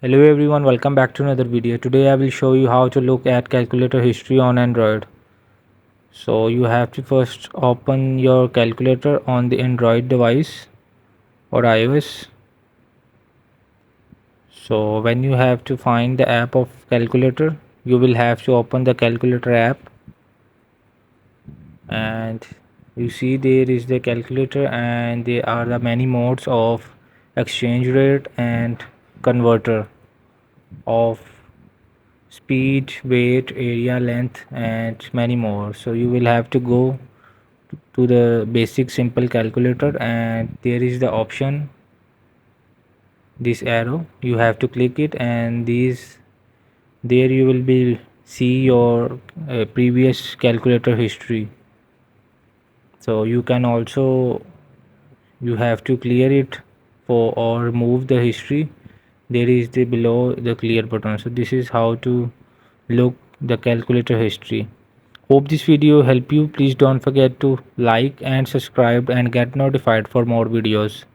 Hello everyone, welcome back to another video. Today I will show you how to look at calculator history on Android. So you have to first open your calculator on the Android device or iOS. So when you have to find the app of calculator, you will have to open the calculator app, and you see there is the calculator and there are the many modes of exchange rate and converter of speed, weight, area, length, and many more. So you will have to go to the basic simple calculator, and there is the option, this arrow. You have to click it, and these there you will be see your previous calculator history. So you can also, you have to clear it for or remove the history. There is the below the clear button. So this is how to look the calculator history. Hope this video help you. Please don't forget to like and subscribe and get notified for more videos.